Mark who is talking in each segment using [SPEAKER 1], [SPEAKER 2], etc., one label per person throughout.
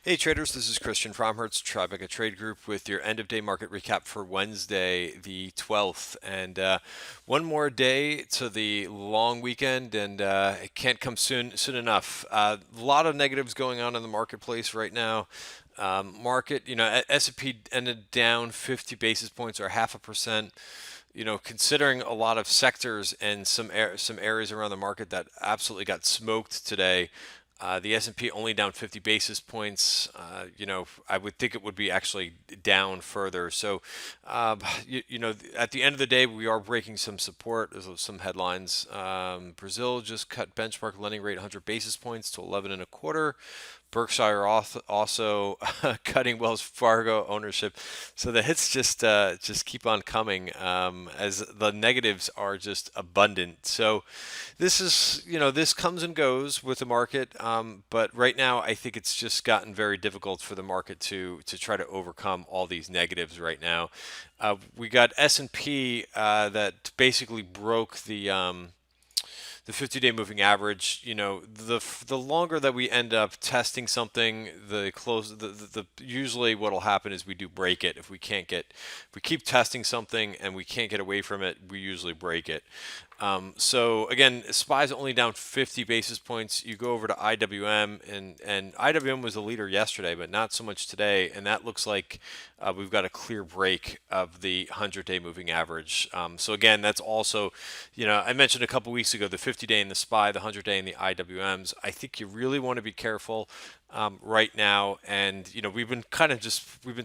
[SPEAKER 1] Hey traders, this is Christian from Hertz Tribeca Trade Group with your end of day market recap for Wednesday, the 12th. And one more day to the long weekend, and it can't come soon enough. A lot of negatives going on in the marketplace right now. Market, S&P ended down 50 basis points or 0.5%. Considering a lot of sectors and some areas around the market that absolutely got smoked today, the S&P only down 50 basis points. I would think it would be actually down further. So, at the end of the day, we are breaking some support. There's some headlines. Brazil just cut benchmark lending rate 100 basis points to 11 and a quarter. Berkshire also cutting Wells Fargo ownership, so the hits just keep on coming as the negatives are just abundant. So this comes and goes with the market, but right now I think it's just gotten very difficult for the market to try to overcome all these negatives right now. We got S&P that basically broke the 50-day moving average. The longer that we end up testing something, the usually what'll happen is we do break it. If we keep testing something and we can't get away from it, we usually break it. So again, SPY's only down 50 basis points. You go over to IWM, and IWM was the leader yesterday, but not so much today. And that looks like we've got a clear break of the 100-day moving average. So again, that's also, I mentioned a couple weeks ago the 50-day in the SPY, the 100-day in the IWMs. I think you really want to be careful right now. And we've been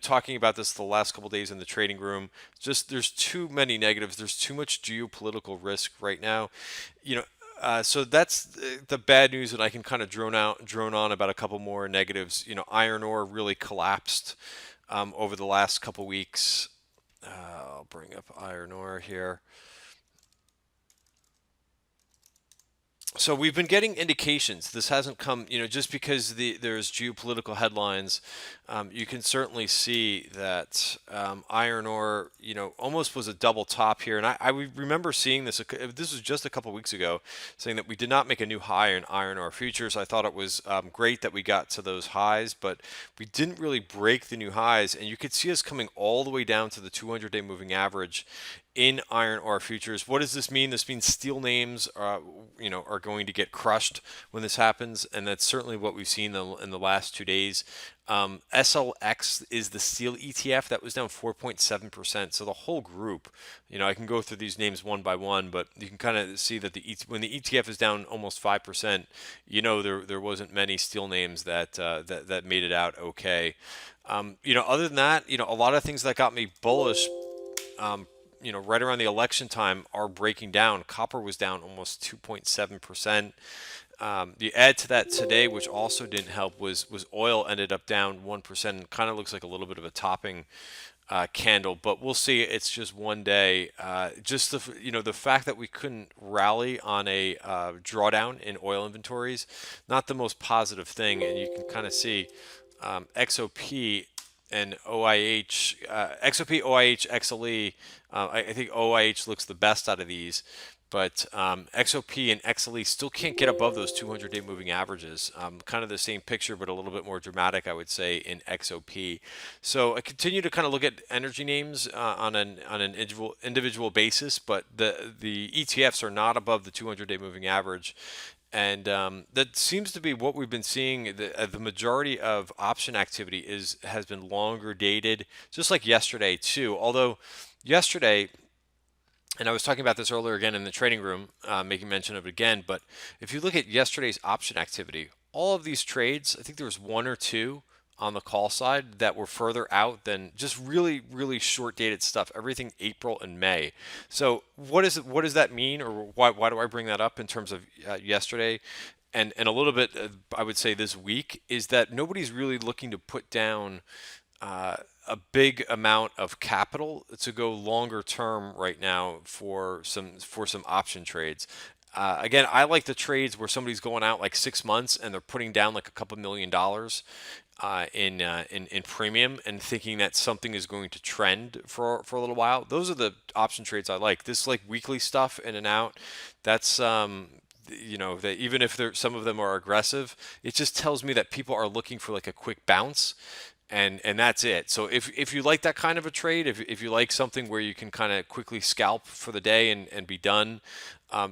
[SPEAKER 1] talking about this the last couple days in the trading room. Just there's too many negatives. There's too much geopolitical risk right now. So that's the bad news, and I can kind of drone on about a couple more negatives. Iron ore really collapsed over the last couple weeks. I'll bring up iron ore here. So we've been getting indications. This hasn't come, just because there's geopolitical headlines. You can certainly see that iron ore, almost was a double top here. And I remember seeing this. This was just a couple weeks ago, saying that we did not make a new high in iron ore futures. I thought it was great that we got to those highs, but we didn't really break the new highs. And you could see us coming all the way down to the 200-day moving average in iron ore futures. What does this mean? This means steel names are going to get crushed when this happens, and that's certainly what we've seen in the last 2 days. SLX is the steel ETF that was down 4.7%. So the whole group, I can go through these names one by one, but you can kind of see that when the ETF is down almost 5%, there wasn't many steel names that made it out okay. Other than that, a lot of things that got me bullish. Right around the election time are breaking down. Copper was down almost 2.7%. You add to that today, which also didn't help, was oil ended up down 1%. Kind of looks like a little bit of a topping candle, but we'll see. It's just one day. Just the fact that we couldn't rally on a drawdown in oil inventories, not the most positive thing, and you can kind of see XOP and OIH, XOP, OIH, XLE. I think OIH looks the best out of these, but XOP and XLE still can't get above those 200-day moving averages. Kind of the same picture, but a little bit more dramatic, I would say, in XOP. So I continue to kind of look at energy names on an individual basis, but the ETFs are not above the 200-day moving average. And that seems to be what we've been seeing. The majority of option activity has been longer dated, just like yesterday too. Although yesterday, and I was talking about this earlier again in the trading room, making mention of it again. But if you look at yesterday's option activity, all of these trades, I think there was one or two on the call side that were further out than just really, really short dated stuff. Everything April and May. So what does that mean, or why do I bring that up in terms of yesterday? And a little bit, I would say this week, is that nobody's really looking to put down a big amount of capital to go longer term right now for some option trades. Again, I like the trades where somebody's going out like 6 months and they're putting down like a couple $1 million in premium and thinking that something is going to trend for a little while. Those are the option trades I like. This like weekly stuff in and out. that even if some of them are aggressive, it just tells me that people are looking for like a quick bounce, and that's it. So if you like that kind of a trade, if you like something where you can kind of quickly scalp for the day and be done,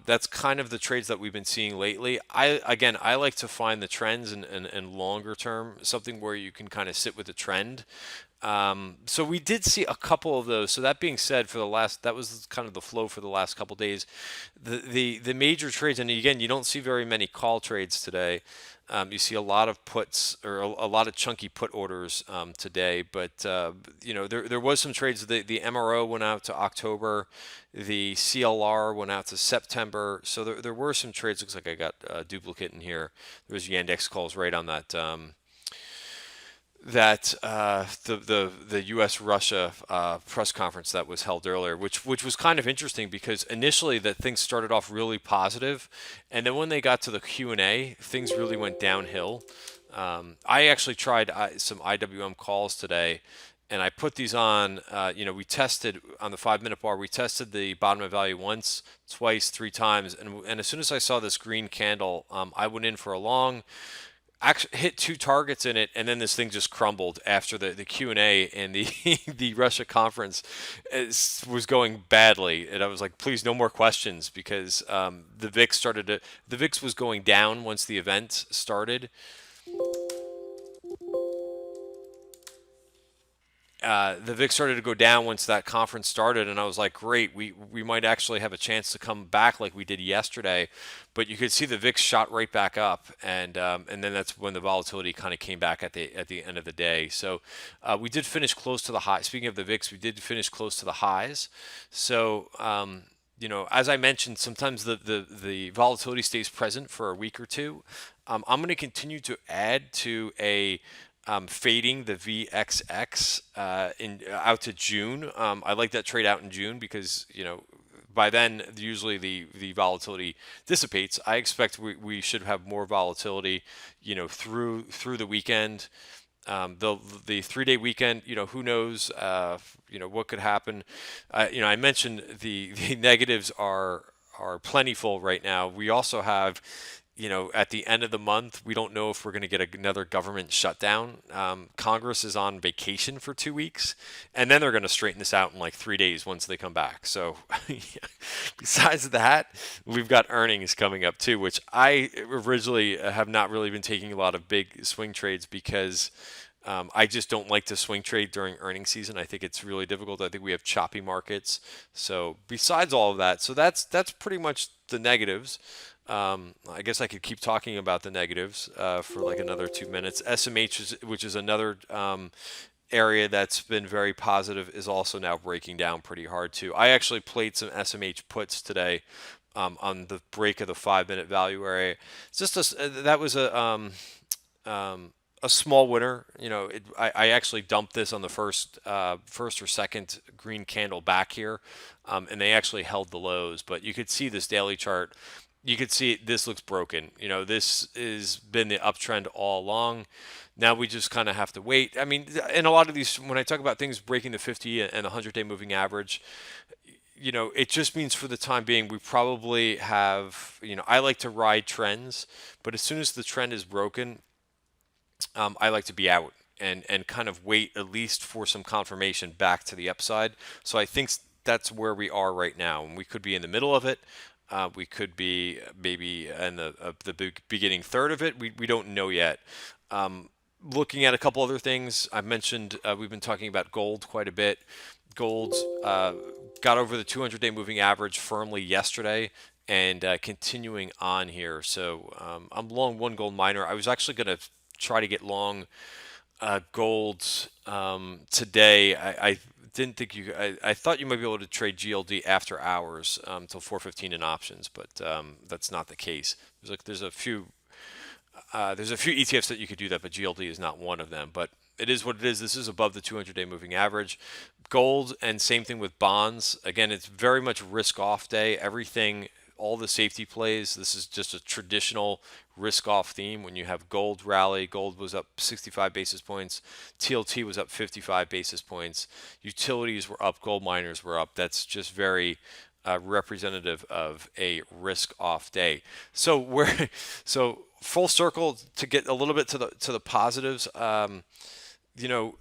[SPEAKER 1] that's kind of the trades that we've been seeing lately. I like to find the trends and longer term, something where you can kind of sit with the trend. So we did see a couple of those. So that being said, that was kind of the flow for the last couple of days. The major trades, and again, you don't see very many call trades today. You see a lot of puts or a lot of chunky put orders today, but there was some trades. The MRO went out to October, the CLR went out to September. So there were some trades. Looks like I got a duplicate in here. There was Yandex calls right on that. The U.S. Russia press conference that was held earlier, which was kind of interesting because initially that things started off really positive, and then when they got to the Q&A, things really went downhill. I actually tried some IWM calls today, and I put these on. We tested on the 5-minute bar. We tested the bottom of value once, twice, three times, and as soon as I saw this green candle, I went in for a long. Actually hit two targets in it, and then this thing just crumbled after the Q&A and the the Russia conference was going badly, and I was like, please, no more questions, because the VIX was going down once the event started. The VIX started to go down once that conference started, and I was like, great, we might actually have a chance to come back like we did yesterday. But you could see the VIX shot right back up, and then that's when the volatility kind of came back at the end of the day. So we did finish close to the high. Speaking of the VIX, we did finish close to the highs. So as I mentioned, sometimes the volatility stays present for a week or two. I'm going to continue to add to a fading the VXX in out to June. I like that trade out in June because by then usually the volatility dissipates. I expect we should have more volatility through the weekend. The 3-day weekend, who knows, what could happen. I mentioned the negatives are plentiful right now. We also have, at the end of the month, we don't know if we're going to get another government shutdown. Congress is on vacation for 2 weeks, and then they're going to straighten this out in like 3 days once they come back. So, besides that, we've got earnings coming up too, which I originally have not really been taking a lot of big swing trades because I just don't like to swing trade during earnings season. I think it's really difficult. I think we have choppy markets. So besides all of that, so that's pretty much the negatives. I guess I could keep talking about the negatives for like another 2 minutes. SMH, which is another area that's been very positive, is also now breaking down pretty hard too. I actually played some SMH puts today on the break of the 5-minute value area. It's just that was a small winner. I actually dumped this on the first or second green candle back here, and they actually held the lows. But you could see this daily chart. You could see this looks broken. This has been the uptrend all along. Now we just kind of have to wait. I mean, in a lot of these, when I talk about things breaking the 50 and the 100-day moving average, it just means for the time being, we probably have, I like to ride trends, but as soon as the trend is broken, I like to be out and kind of wait at least for some confirmation back to the upside. So I think that's where we are right now. And we could be in the middle of it. We could be maybe in the beginning third of it. We don't know yet. Looking at a couple other things, I mentioned we've been talking about gold quite a bit. Gold got over the 200-day moving average firmly yesterday and continuing on here. So I'm long one gold miner. I was actually going to try to get long gold today. I didn't think I thought you might be able to trade GLD after hours till 4:15 in options, but that's not the case. There's a few ETFs that you could do that, but GLD is not one of them. But it is what it is. This is above the 200-day moving average. Gold, and same thing with bonds. Again, it's very much risk-off day. Everything, all the safety plays. This is just a traditional risk-off theme. When you have gold rally, gold was up 65 basis points. TLT was up 55 basis points. Utilities were up. Gold miners were up. That's just very representative of a risk-off day. So we're so full circle to get a little bit to the positives. You know,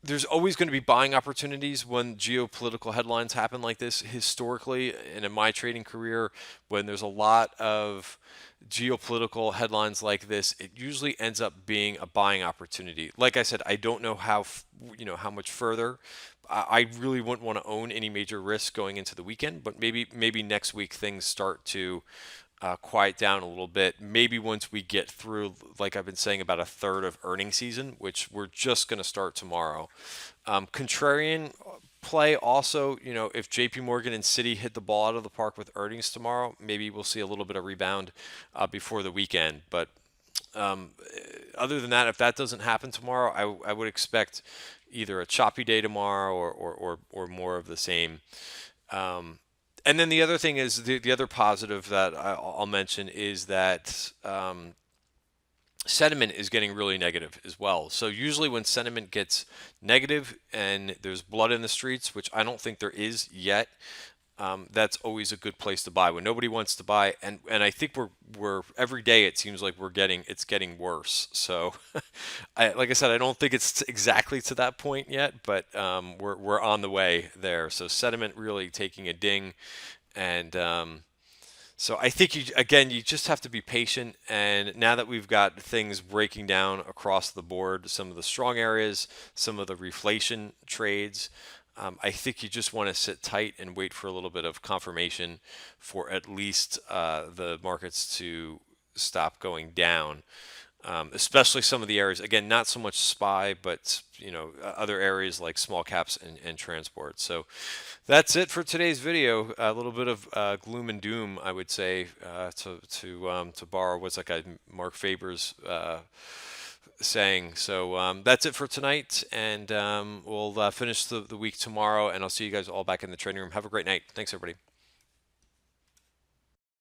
[SPEAKER 1] there's always going to be buying opportunities when geopolitical headlines happen like this. Historically, and in my trading career, when there's a lot of geopolitical headlines like this, it usually ends up being a buying opportunity. Like I said, I don't know how much further. I really wouldn't want to own any major risk going into the weekend, but maybe next week things start to quiet down a little bit. Maybe once we get through, like I've been saying, about a third of earnings season, which we're just going to start tomorrow. Contrarian play also, if JP Morgan and Citi hit the ball out of the park with earnings tomorrow, maybe we'll see a little bit of rebound before the weekend. But other than that, if that doesn't happen tomorrow, I would expect either a choppy day tomorrow or more of the same. And then the other thing is the other positive that I'll mention is that sentiment is getting really negative as well. So usually when sentiment gets negative and there's blood in the streets, which I don't think there is yet, that's always a good place to buy when nobody wants to buy. And I think we're every day it seems like it's getting worse. So, like I said, I don't think it's exactly to that point yet, but we're on the way there. So sentiment really taking a ding, and so I think you just have to be patient. And now that we've got things breaking down across the board, some of the strong areas, some of the reflation trades, I think you just want to sit tight and wait for a little bit of confirmation for at least the markets to stop going down. Especially some of the areas, again, not so much SPY, but other areas like small caps and transport. So that's it for today's video. A little bit of gloom and doom, I would say, to borrow what's that guy Mark Faber's saying. So that's it for tonight, and we'll finish the week tomorrow. And I'll see you guys all back in the trading room. Have a great night. Thanks, everybody.